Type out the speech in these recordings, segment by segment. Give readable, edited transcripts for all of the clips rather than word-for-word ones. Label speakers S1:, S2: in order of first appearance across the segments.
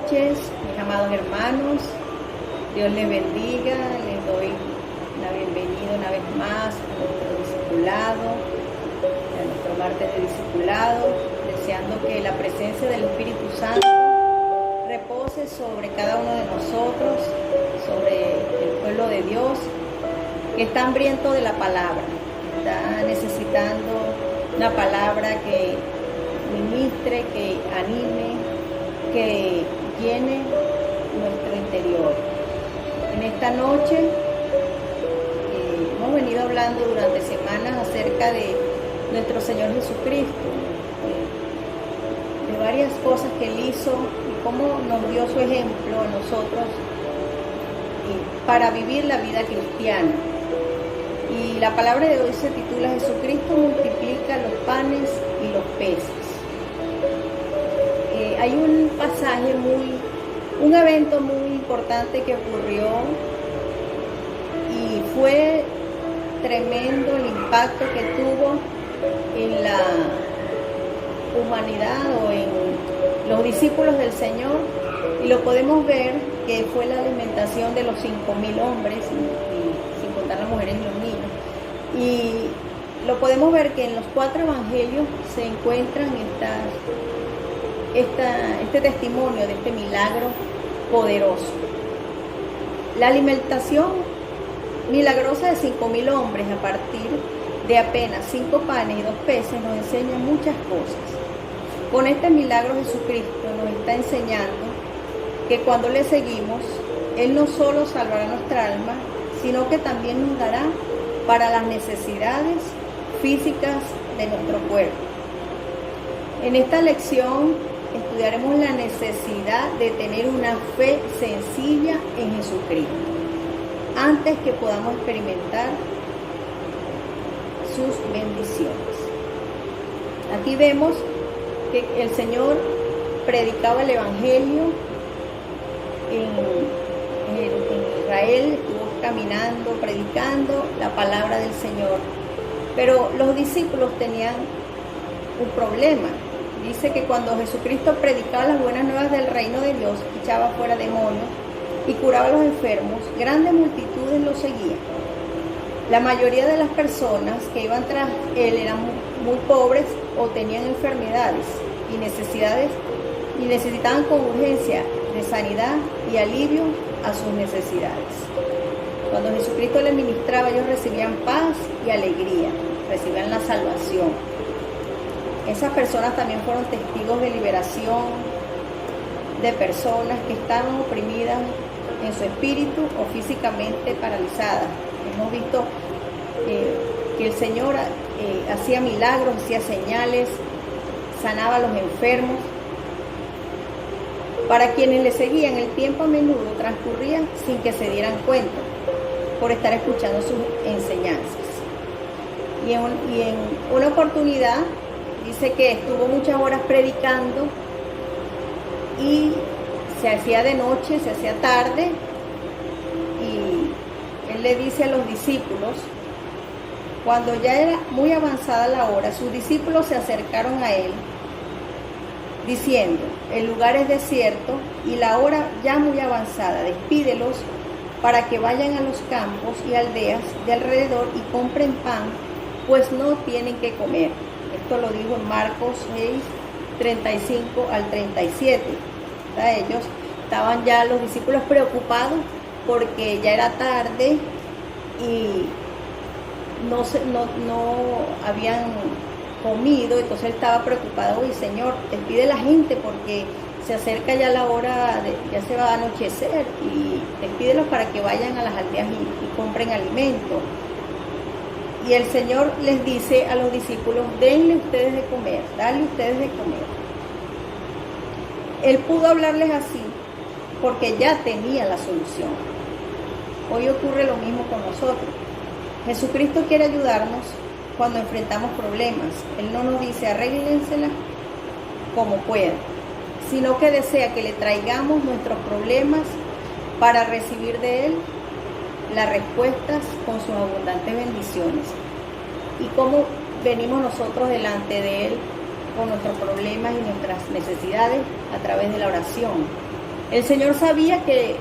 S1: noches, mis amados hermanos. Dios les bendiga. Les doy la bienvenida una vez más a nuestro discipulado, a nuestro martes de discipulado, deseando que la presencia del Espíritu Santo repose sobre cada uno de nosotros, sobre el pueblo de Dios, que está hambriento de la palabra, que está necesitando una palabra que ministre, que anime, que llene nuestro interior. En esta noche hemos venido hablando durante semanas acerca de nuestro Señor Jesucristo, de varias cosas que Él hizo y cómo nos dio su ejemplo a nosotros para vivir la vida cristiana. Y la palabra de hoy se titula Jesucristo multiplica los panes y los peces. Hay un pasaje un evento muy importante que ocurrió y fue tremendo el impacto que tuvo en la humanidad o en los discípulos del Señor, y lo podemos ver que fue la alimentación de los 5.000 hombres, y sin contar las mujeres y los niños. Y lo podemos ver que en los 4 evangelios se encuentran este testimonio de este milagro poderoso. La alimentación milagrosa de 5.000 hombres a partir de apenas 5 panes y 2 peces nos enseña muchas cosas. Con este milagro Jesucristo nos está enseñando que cuando le seguimos, Él no solo salvará nuestra alma, sino que también nos dará para las necesidades físicas de nuestro cuerpo. En esta lección estudiaremos la necesidad de tener una fe sencilla en Jesucristo antes que podamos experimentar sus bendiciones. Aquí vemos que el Señor predicaba el Evangelio en Israel, estuvo caminando, predicando la palabra del Señor, pero los discípulos tenían un problema. Dice que cuando Jesucristo predicaba las buenas nuevas del reino de Dios, echaba fuera demonios y curaba a los enfermos, grandes multitudes lo seguían. La mayoría de las personas que iban tras Él eran muy pobres o tenían enfermedades y necesidades y necesitaban con urgencia de sanidad y alivio a sus necesidades. Cuando Jesucristo les ministraba, ellos recibían paz y alegría, recibían la salvación. Esas personas también fueron testigos de liberación de personas que estaban oprimidas en su espíritu o físicamente paralizadas. Hemos visto que el Señor hacía milagros, hacía señales, sanaba a los enfermos. Para quienes le seguían, el tiempo a menudo transcurría sin que se dieran cuenta por estar escuchando sus enseñanzas. Y en una oportunidad dice que estuvo muchas horas predicando y se hacía de noche, se hacía tarde, y Él le dice a los discípulos, cuando ya era muy avanzada la hora, sus discípulos se acercaron a Él diciendo, el lugar es desierto y la hora ya muy avanzada, despídelos para que vayan a los campos y aldeas de alrededor y compren pan, pues no tienen que comer. Esto lo dijo en Marcos 6, 35 al 37. Ellos estaban ya, los discípulos, preocupados porque ya era tarde y no habían comido. Entonces él estaba preocupado, y Señor, despide la gente porque se acerca ya la hora, ya se va a anochecer, y despídelos para que vayan a las aldeas y compren alimento. Y el Señor les dice a los discípulos, denle ustedes de comer, dale ustedes de comer. Él pudo hablarles así porque ya tenía la solución. Hoy ocurre lo mismo con nosotros. Jesucristo quiere ayudarnos cuando enfrentamos problemas. Él no nos dice arréglensela como puedan, sino que desea que le traigamos nuestros problemas para recibir de Él las respuestas con sus abundantes bendiciones. Y cómo venimos nosotros delante de Él con nuestros problemas y nuestras necesidades a través de la oración. El Señor sabía que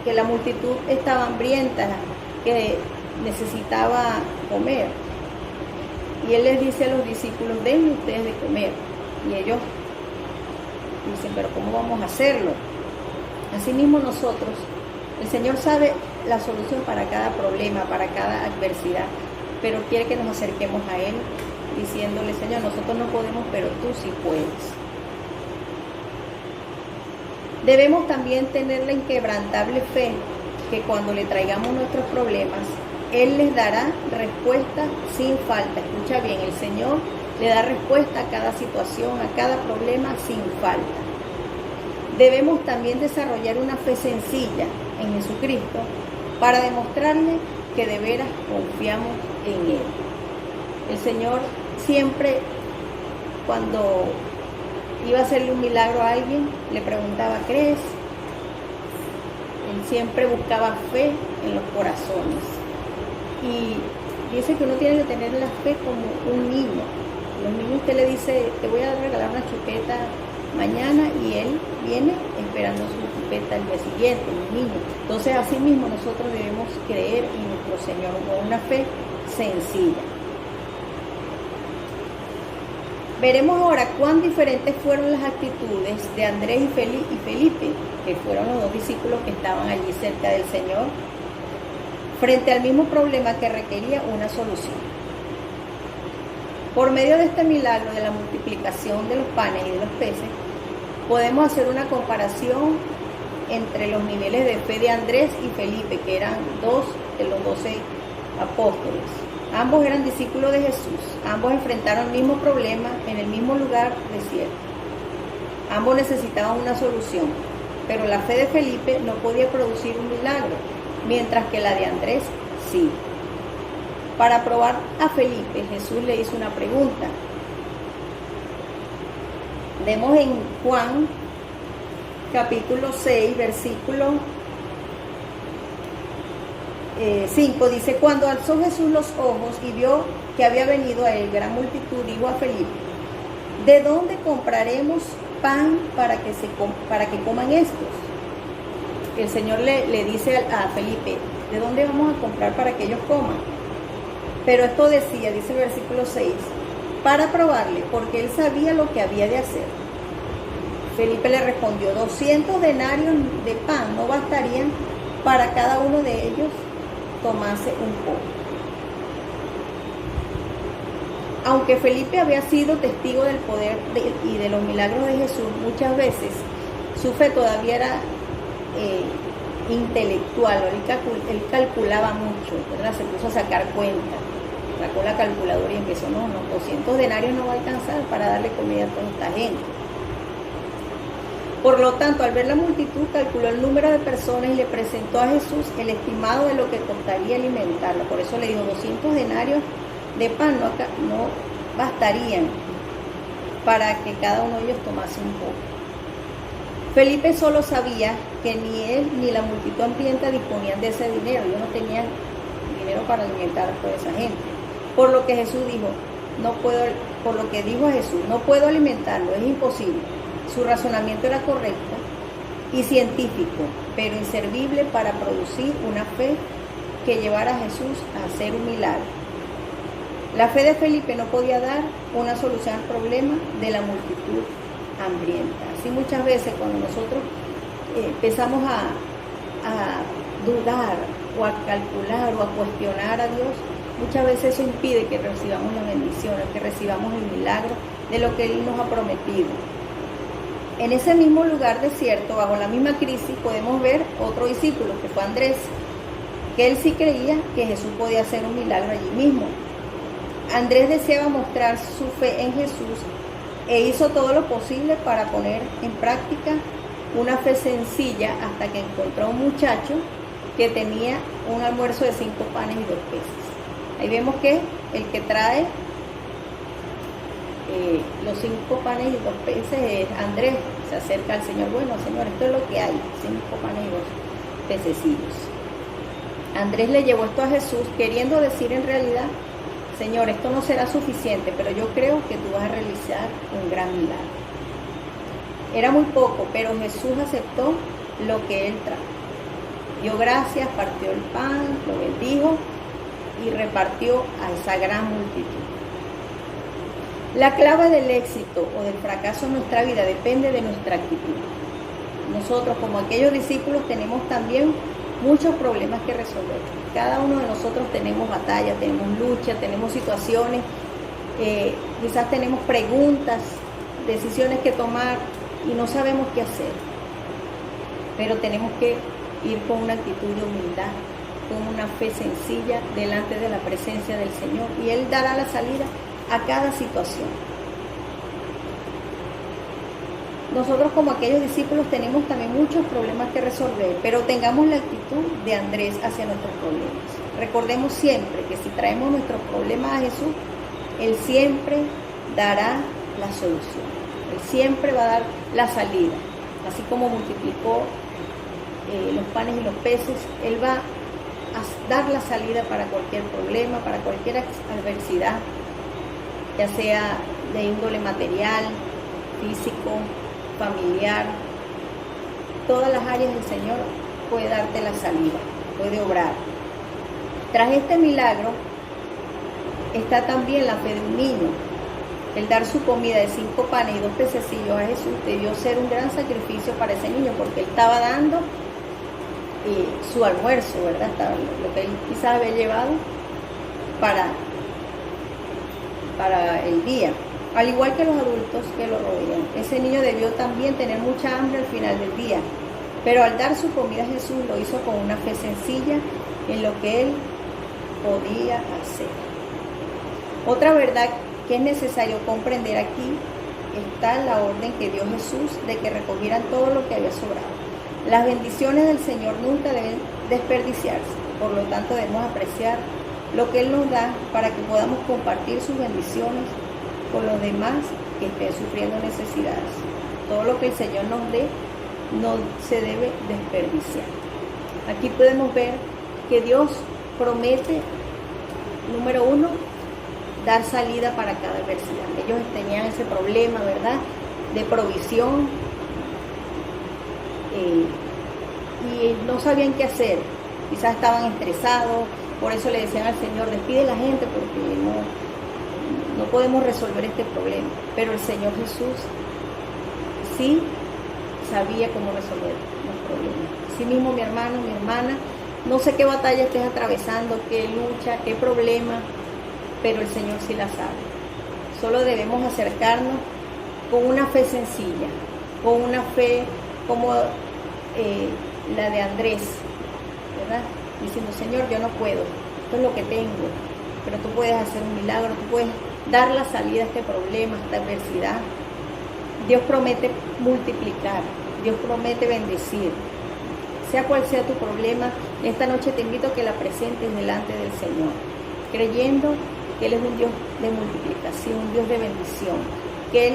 S1: la multitud estaba hambrienta, que necesitaba comer. Y Él les dice a los discípulos, denme ustedes de comer. Y ellos dicen, pero ¿cómo vamos a hacerlo? Asimismo nosotros, el Señor sabe la solución para cada problema, para cada adversidad, pero quiere que nos acerquemos a Él diciéndole, Señor, nosotros no podemos, pero tú sí puedes. Debemos también tener la inquebrantable fe que cuando le traigamos nuestros problemas, Él les dará respuesta sin falta. Escucha bien, el Señor le da respuesta a cada situación, a cada problema sin falta. Debemos también desarrollar una fe sencilla en Jesucristo para demostrarle que de veras confiamos en Él. El Señor siempre, cuando iba a hacerle un milagro a alguien, le preguntaba, ¿crees? Él siempre buscaba fe en los corazones. Y dice que uno tiene que tener la fe como un niño. Los niños, usted le dice, te voy a regalar una chupeta mañana, y él viene esperando su chupeta el día siguiente, un niño. Entonces, así mismo nosotros debemos creer en nuestro Señor con una fe sencilla. Veremos ahora cuán diferentes fueron las actitudes de Andrés y Felipe, que fueron los dos discípulos que estaban allí cerca del Señor, frente al mismo problema que requería una solución. Por medio de este milagro de la multiplicación de los panes y de los peces, podemos hacer una comparación entre los niveles de fe de Andrés y Felipe, que eran dos de los 12 apóstoles. Ambos eran discípulos de Jesús, ambos enfrentaron el mismo problema en el mismo lugar desierto. Ambos necesitaban una solución, pero la fe de Felipe no podía producir un milagro, mientras que la de Andrés sí. Para probar a Felipe, Jesús le hizo una pregunta. Vemos en Juan capítulo 6, versículo 5, dice, cuando alzó Jesús los ojos y vio que había venido a él gran multitud, dijo a Felipe, ¿de dónde compraremos pan para que coman estos? El Señor le dice a Felipe, ¿de dónde vamos a comprar para que ellos coman? Pero esto decía, dice el versículo 6, para probarle, porque él sabía lo que había de hacer. Felipe le respondió, 200 denarios de pan no bastarían para cada uno de ellos tomase un poco. Aunque Felipe había sido testigo del poder y de los milagros de Jesús, muchas veces su fe todavía era intelectual, él calculaba mucho, ¿verdad? Se puso a sacar cuentas, sacó la calculadora y empezó, no, 200 denarios no va a alcanzar para darle comida a toda esta gente. Por lo tanto, al ver la multitud, calculó el número de personas y le presentó a Jesús el estimado de lo que costaría alimentarla. Por eso le dijo, 200 denarios de pan no bastarían para que cada uno de ellos tomase un poco. Felipe solo sabía que ni él ni la multitud hambrienta disponían de ese dinero. Ellos no tenían dinero para alimentar a toda esa gente. Por lo que Jesús dijo, no puedo alimentarlo, es imposible. Su razonamiento era correcto y científico, pero inservible para producir una fe que llevara a Jesús a hacer un milagro. La fe de Felipe no podía dar una solución al problema de la multitud hambrienta. Así muchas veces cuando nosotros empezamos a dudar o a calcular o a cuestionar a Dios, muchas veces eso impide que recibamos las bendiciones, que recibamos el milagro de lo que Él nos ha prometido. En ese mismo lugar desierto, bajo la misma crisis, podemos ver otro discípulo, que fue Andrés, que él sí creía que Jesús podía hacer un milagro allí mismo. Andrés deseaba mostrar su fe en Jesús e hizo todo lo posible para poner en práctica una fe sencilla hasta que encontró a un muchacho que tenía un almuerzo de 5 panes y 2 peces. Ahí vemos que el que trae los 5 panes y 2 peces es Andrés. Se acerca al Señor, bueno, Señor, esto es lo que hay, 5 panes y 2 pececillos. Andrés le llevó esto a Jesús, queriendo decir en realidad, Señor, esto no será suficiente, pero yo creo que tú vas a realizar un gran milagro. Era muy poco, pero Jesús aceptó lo que él trajo. Dio gracias, partió el pan, lo bendijo y repartió a esa gran multitud. La clave del éxito o del fracaso en nuestra vida depende de nuestra actitud. Nosotros, como aquellos discípulos, tenemos también muchos problemas que resolver. Cada uno de nosotros tenemos batallas, tenemos luchas, tenemos situaciones, quizás tenemos preguntas, decisiones que tomar y no sabemos qué hacer. Pero tenemos que ir con una actitud de humildad, con una fe sencilla delante de la presencia del Señor, y Él dará la salida a cada situación. Nosotros, como aquellos discípulos, tenemos también muchos problemas que resolver, pero tengamos la actitud de Andrés hacia nuestros problemas. Recordemos siempre que si traemos nuestros problemas a Jesús, Él siempre dará la solución. Él siempre va a dar la salida. Así como multiplicó los panes y los peces, Él va a dar la salida para cualquier problema, para cualquier adversidad, ya sea de índole material, físico, familiar. Todas las áreas del Señor puede darte la salida, puede obrar. Tras este milagro está también la fe de un niño. El dar su comida de 5 panes y 2 pececillos a Jesús debió ser un gran sacrificio para ese niño, porque él estaba dando su almuerzo, ¿verdad? Lo que él quizás había llevado para el día. Al igual que los adultos que lo rodean, ese niño debió también tener mucha hambre al final del día, pero al dar su comida a Jesús lo hizo con una fe sencilla en lo que él podía hacer. Otra verdad que es necesario comprender aquí está la orden que dio Jesús de que recogieran todo lo que había sobrado. Las bendiciones del Señor nunca deben desperdiciarse, por lo tanto debemos apreciar lo que Él nos da para que podamos compartir sus bendiciones con los demás que estén sufriendo necesidades. Todo lo que el Señor nos dé no se debe desperdiciar. Aquí podemos ver que Dios promete, número 1, dar salida para cada adversidad. Ellos tenían ese problema, ¿verdad?, de provisión, y no sabían qué hacer. Quizás estaban estresados, por eso le decían al Señor: despide a la gente porque no podemos resolver este problema. Pero el Señor Jesús sí sabía cómo resolver los problemas. Así mismo, mi hermano, mi hermana, no sé qué batalla estés atravesando, qué lucha, qué problema, pero el Señor sí la sabe. Solo debemos acercarnos con una fe sencilla, con una fe como la de Andrés, ¿verdad? Diciendo: Señor, yo no puedo, esto es lo que tengo, pero tú puedes hacer un milagro, tú puedes dar la salida a este problema, a esta adversidad. Dios promete multiplicar, Dios promete bendecir. Sea cual sea tu problema, esta noche te invito a que la presentes delante del Señor, creyendo que Él es un Dios de multiplicación, un Dios de bendición, que Él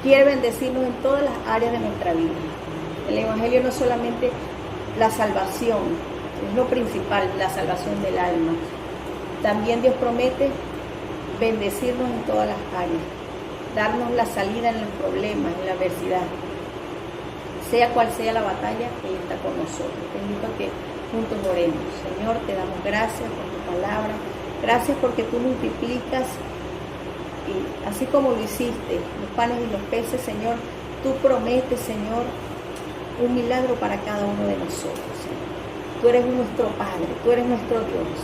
S1: quiere bendecirnos en todas las áreas de nuestra vida. El Evangelio no es solamente la salvación, es lo principal, la salvación del alma. También Dios promete bendecirnos en todas las áreas, darnos la salida en los problemas, en la adversidad. Sea cual sea la batalla, Él está con nosotros. Te invito a que juntos oremos. Señor, te damos gracias por tu palabra. Gracias porque tú multiplicas, y así como lo hiciste, los panes y los peces, Señor, tú prometes, Señor, un milagro para cada uno de nosotros, Señor. Tú eres nuestro Padre, tú eres nuestro Dios,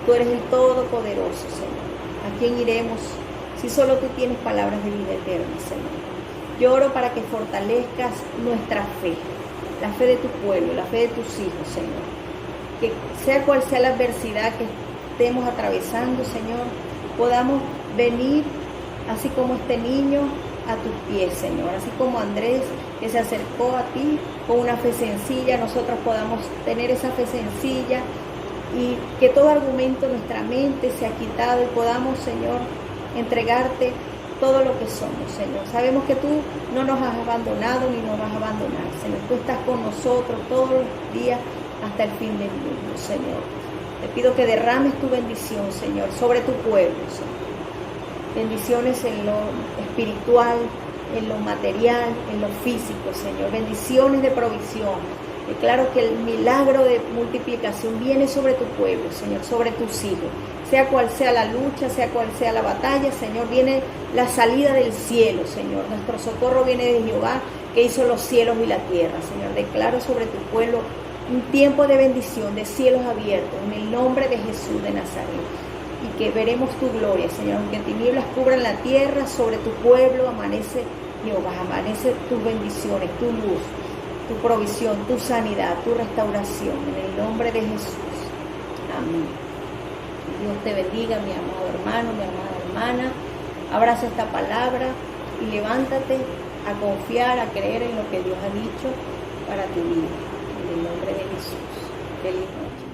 S1: tú eres el Todopoderoso, Señor. ¿A quién iremos si solo tú tienes palabras de vida eterna, Señor? Yo oro para que fortalezcas nuestra fe, la fe de tu pueblo, la fe de tus hijos, Señor. Que sea cual sea la adversidad que estemos atravesando, Señor, podamos venir así como este niño a tus pies, Señor, así como Andrés, que se acercó a ti con una fe sencilla. Nosotros podamos tener esa fe sencilla y que todo argumento en nuestra mente sea quitado y podamos, Señor, entregarte todo lo que somos, Señor. Sabemos que tú no nos has abandonado ni nos vas a abandonar, Señor. Tú estás con nosotros todos los días hasta el fin del mundo, Señor. Te pido que derrames tu bendición, Señor, sobre tu pueblo, Señor. Bendiciones en lo espiritual, en lo material, en lo físico, Señor. Bendiciones de provisión. Declaro que el milagro de multiplicación viene sobre tu pueblo, Señor, sobre tus hijos. Sea cual sea la lucha, sea cual sea la batalla, Señor, viene la salida del cielo, Señor. Nuestro socorro viene de Jehová, que hizo los cielos y la tierra, Señor. Declaro sobre tu pueblo un tiempo de bendición, de cielos abiertos, en el nombre de Jesús de Nazaret. Y que veremos tu gloria, Señor. Aunque tinieblas cubran la tierra, sobre tu pueblo amanece Jehová, amanece tus bendiciones, tu luz, tu provisión, tu sanidad, tu restauración, en el nombre de Jesús. Amén. Dios te bendiga, mi amado hermano, mi amada hermana. Abraza esta palabra y levántate a confiar, a creer en lo que Dios ha dicho para tu vida. En el nombre de Jesús. Feliz noche.